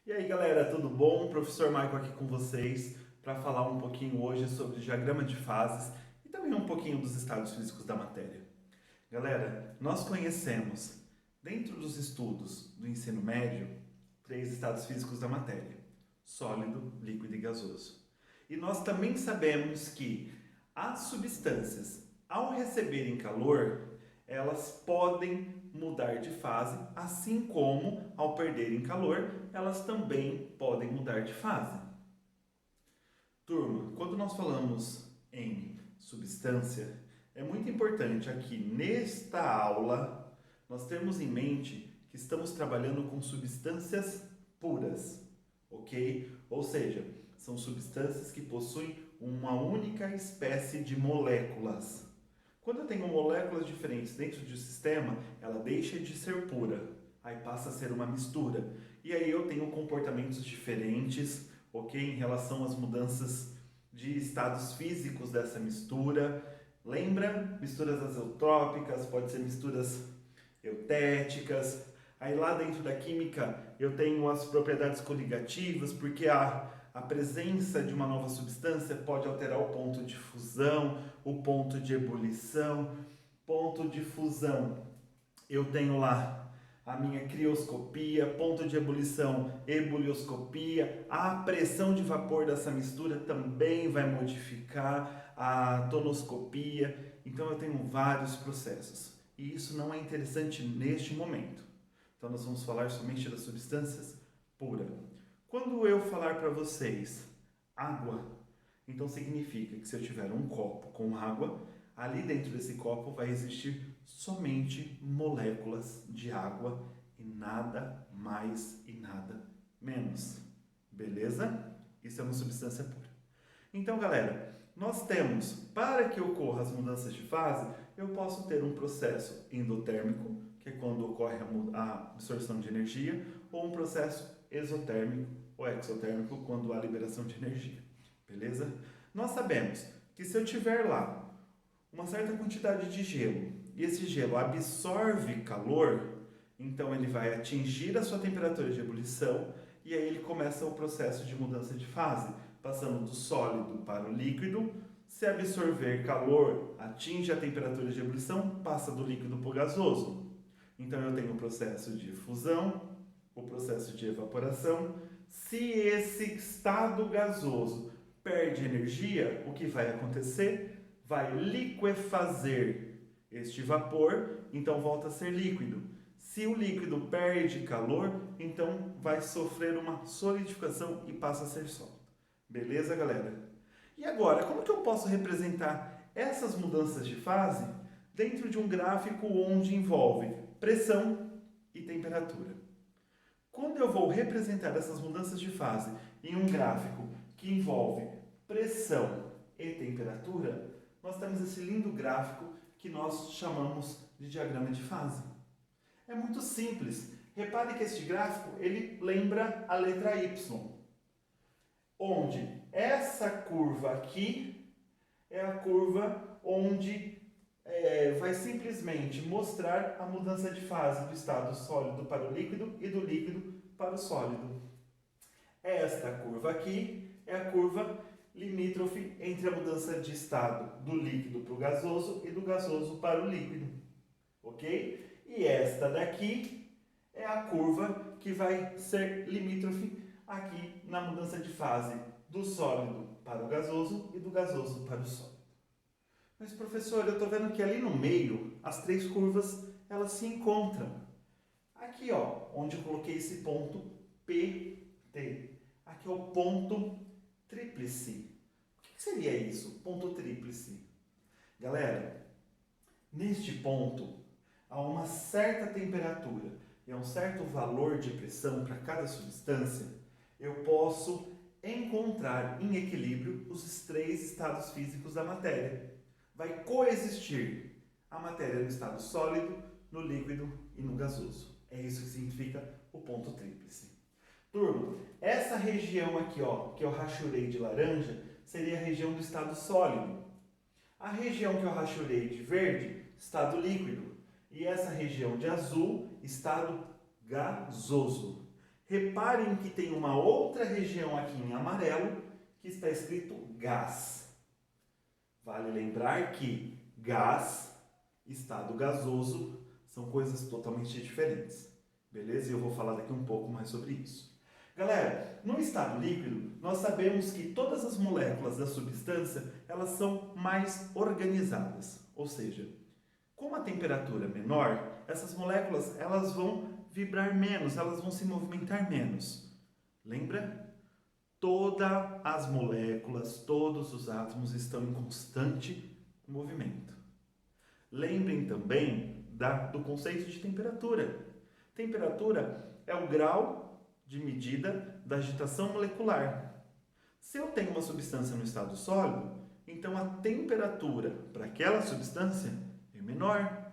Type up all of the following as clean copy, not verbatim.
E aí galera, tudo bom? Professor Michael aqui com vocês para falar um pouquinho hoje sobre diagrama de fases e também um pouquinho dos estados físicos da matéria. Galera, nós conhecemos, dentro dos estudos do ensino médio, três estados físicos da matéria: sólido, líquido e gasoso. E nós também sabemos que as substâncias, ao receberem calor, elas podem mudar de fase, assim como, ao perderem calor, elas também podem mudar de fase. Turma, quando nós falamos em substância, é muito importante aqui nesta aula nós termos em mente que estamos trabalhando com substâncias puras, ok? Ou seja, são substâncias que possuem uma única espécie de moléculas. Quando eu tenho moléculas diferentes dentro de um sistema, ela deixa de ser pura, aí passa a ser uma mistura. E aí eu tenho comportamentos diferentes, ok? Em relação às mudanças de estados físicos dessa mistura. Lembra? Misturas azotrópicas, pode ser misturas eutéticas. Aí lá dentro da química eu tenho as propriedades coligativas, porque a presença de uma nova substância pode alterar o ponto de fusão, o ponto de ebulição. Ponto de fusão, eu tenho lá a minha crioscopia, ponto de ebulição, ebulioscopia. A pressão de vapor dessa mistura também vai modificar a tonoscopia. Então eu tenho vários processos. E isso não é interessante neste momento. Então nós vamos falar somente das substâncias puras. Quando eu falar para vocês água, então significa que se eu tiver um copo com água, ali dentro desse copo vai existir somente moléculas de água e nada mais e nada menos. Beleza? Isso é uma substância pura. Então, galera, nós temos, para que ocorra as mudanças de fase, eu posso ter um processo endotérmico, que é quando ocorre a absorção de energia, ou um processo exotérmico ou exotérmico, quando há liberação de energia. Beleza? Nós sabemos que se eu tiver lá uma certa quantidade de gelo e esse gelo absorve calor, então ele vai atingir a sua temperatura de ebulição e aí ele começa o processo de mudança de fase, passando do sólido para o líquido. Se absorver calor, atinge a temperatura de ebulição, passa do líquido para o gasoso. Então eu tenho o processo de fusão, o processo de evaporação. Se esse estado gasoso perde energia, o que vai acontecer? Vai liquefazer este vapor, então volta a ser líquido. Se o líquido perde calor, então vai sofrer uma solidificação e passa a ser sólido. Beleza, galera? E agora, como que eu posso representar essas mudanças de fase dentro de um gráfico onde envolve pressão e temperatura? Quando eu vou representar essas mudanças de fase em um gráfico que envolve pressão e temperatura, nós temos esse lindo gráfico que nós chamamos de diagrama de fase. É muito simples. Repare que este gráfico ele lembra a letra Y, onde essa curva aqui é a curva onde vai simplesmente mostrar a mudança de fase do estado sólido para o líquido e do líquido para o sólido. Esta curva aqui é a curva limítrofe entre a mudança de estado do líquido para o gasoso e do gasoso para o líquido, ok? E esta daqui é a curva que vai ser limítrofe aqui na mudança de fase do sólido para o gasoso e do gasoso para o sólido. Mas professor, eu estou vendo que ali no meio as três curvas elas se encontram. Aqui ó, onde eu coloquei esse ponto PT. Aqui é o ponto tríplice. O que seria isso? Ponto tríplice. Galera, neste ponto há uma certa temperatura e há um certo valor de pressão para cada substância, eu posso encontrar em equilíbrio os três estados físicos da matéria. Vai coexistir a matéria no estado sólido, no líquido e no gasoso. É isso que significa o ponto tríplice. Turma, essa região aqui, ó, que eu rachurei de laranja, seria a região do estado sólido. A região que eu rachurei de verde, estado líquido. E essa região de azul, estado gasoso. Reparem que tem uma outra região aqui em amarelo que está escrito gás. Vale lembrar que gás, estado gasoso, são coisas totalmente diferentes. Beleza? E eu vou falar daqui um pouco mais sobre isso. Galera, no estado líquido, nós sabemos que todas as moléculas da substância, elas são mais organizadas. Ou seja, como a temperatura é menor, essas moléculas elas vão vibrar menos, elas vão se movimentar menos. Lembra? Todas as moléculas, todos os átomos estão em constante movimento. Lembrem também do conceito de temperatura. Temperatura é o grau de medida da agitação molecular. Se eu tenho uma substância no estado sólido, então a temperatura para aquela substância é menor.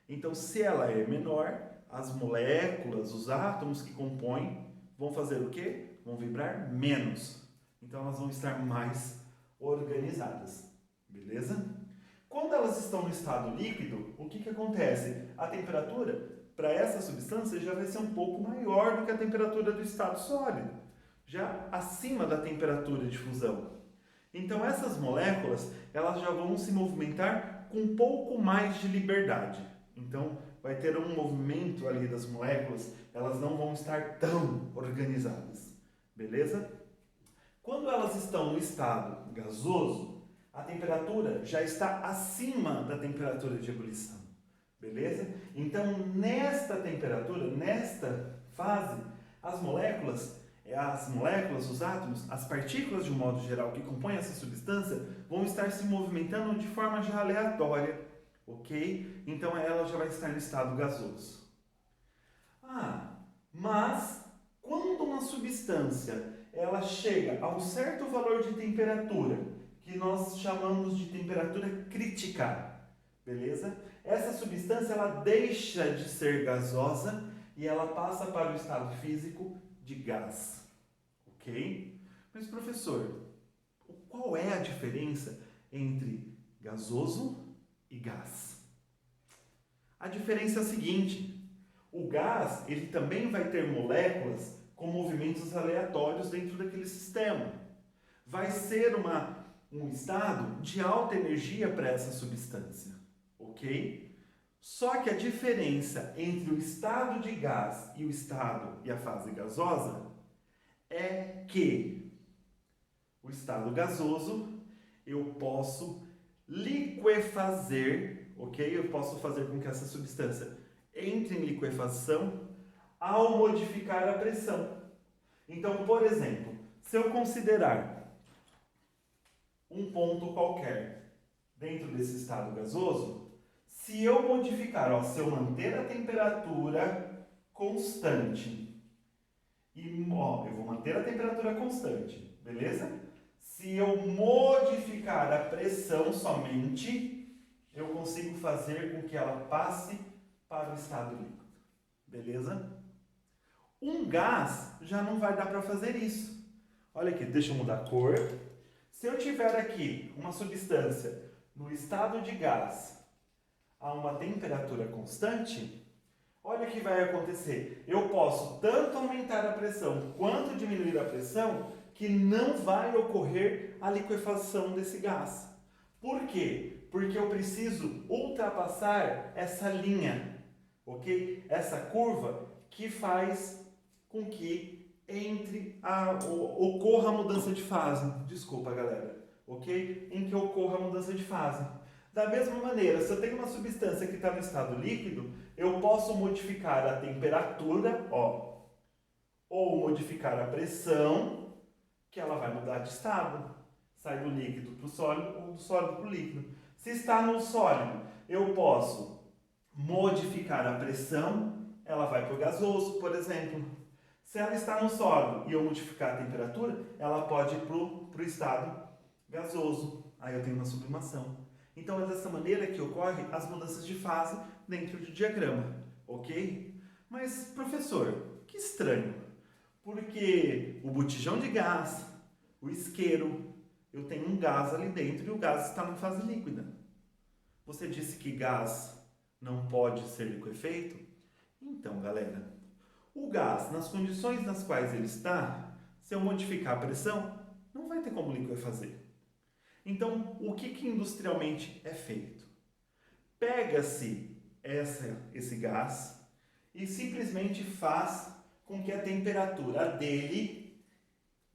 Então, se ela é menor, as moléculas, os átomos que compõem, vão fazer o quê? Vão vibrar menos. Então, elas vão estar mais organizadas. Beleza? Quando elas estão no estado líquido, o que acontece? A temperatura para essa substância já vai ser um pouco maior do que a temperatura do estado sólido, já acima da temperatura de fusão. Então, essas moléculas, elas já vão se movimentar com um pouco mais de liberdade. Então, vai ter um movimento ali das moléculas, elas não vão estar tão organizadas. Beleza? Quando elas estão no estado gasoso, a temperatura já está acima da temperatura de ebulição. Beleza? Então, nesta temperatura, nesta fase, as moléculas, os átomos, as partículas de um modo geral que compõem essa substância vão estar se movimentando de forma já aleatória, ok? Então, ela já vai estar no estado gasoso. Mas quando uma substância ela chega a um certo valor de temperatura, que nós chamamos de temperatura crítica, beleza? Essa substância ela deixa de ser gasosa e ela passa para o estado físico de gás, ok? Mas professor, qual é a diferença entre gasoso e gás? A diferença é a seguinte: o gás ele também vai ter moléculas com movimentos aleatórios dentro daquele sistema. Vai ser um estado de alta energia para essa substância, ok? Só que a diferença entre o estado de gás e a fase gasosa é que o estado gasoso eu posso liquefazer, ok? Eu posso fazer com que essa substância entre em liquefação ao modificar a pressão. Então, por exemplo, se eu considerar um ponto qualquer dentro desse estado gasoso, se eu modificar, se eu manter a temperatura constante, eu vou manter a temperatura constante, beleza? Se eu modificar a pressão somente, eu consigo fazer com que ela passe para o estado líquido, beleza? Um gás já não vai dar para fazer isso. Olha aqui, deixa eu mudar a cor. Se eu tiver aqui uma substância no estado de gás a uma temperatura constante, olha o que vai acontecer. Eu posso tanto aumentar a pressão quanto diminuir a pressão que não vai ocorrer a liquefação desse gás. Por quê? Porque eu preciso ultrapassar essa linha, ok? Essa curva que faz com que ocorra a mudança de fase. Desculpa, galera. Ok? Em que ocorra a mudança de fase. Da mesma maneira, se eu tenho uma substância que está no estado líquido, eu posso modificar a temperatura, ou modificar a pressão, que ela vai mudar de estado. Sai do líquido para o sólido ou do sólido para o líquido. Se está no sólido, eu posso modificar a pressão, ela vai para o gasoso, por exemplo. Se ela está no sólido e eu modificar a temperatura, ela pode ir para o estado gasoso. Aí eu tenho uma sublimação. Então é dessa maneira que ocorrem as mudanças de fase dentro do diagrama, ok? Mas, professor, que estranho. Porque o botijão de gás, o isqueiro, eu tenho um gás ali dentro e o gás está na fase líquida. Você disse que gás não pode ser liquefeito? Então, galera, O gás, nas condições nas quais ele está, se eu modificar a pressão, não vai ter como liquefazer. Então, o que industrialmente é feito? Pega-se esse gás e simplesmente faz com que a temperatura dele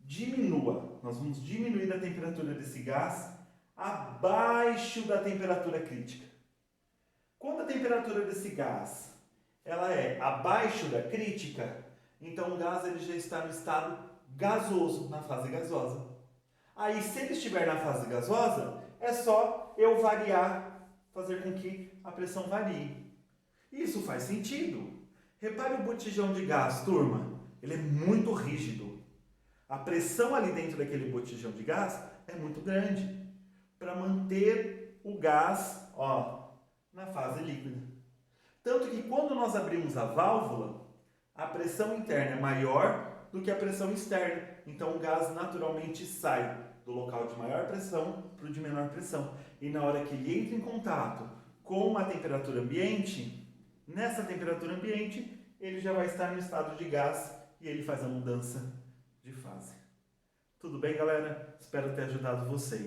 diminua. Nós vamos diminuir a temperatura desse gás abaixo da temperatura crítica. Quando a temperatura desse gás ela é abaixo da crítica, então o gás ele já está no estado gasoso, na fase gasosa. Aí, se ele estiver na fase gasosa, é só eu variar, fazer com que a pressão varie. Isso faz sentido. Repare o botijão de gás, turma. Ele é muito rígido. A pressão ali dentro daquele botijão de gás é muito grande para manter o gás, na fase líquida. Tanto que quando nós abrimos a válvula, a pressão interna é maior do que a pressão externa. Então o gás naturalmente sai do local de maior pressão para o de menor pressão. E na hora que ele entra em contato com a temperatura ambiente, nessa temperatura ambiente, ele já vai estar no estado de gás e ele faz a mudança de fase. Tudo bem, galera? Espero ter ajudado vocês.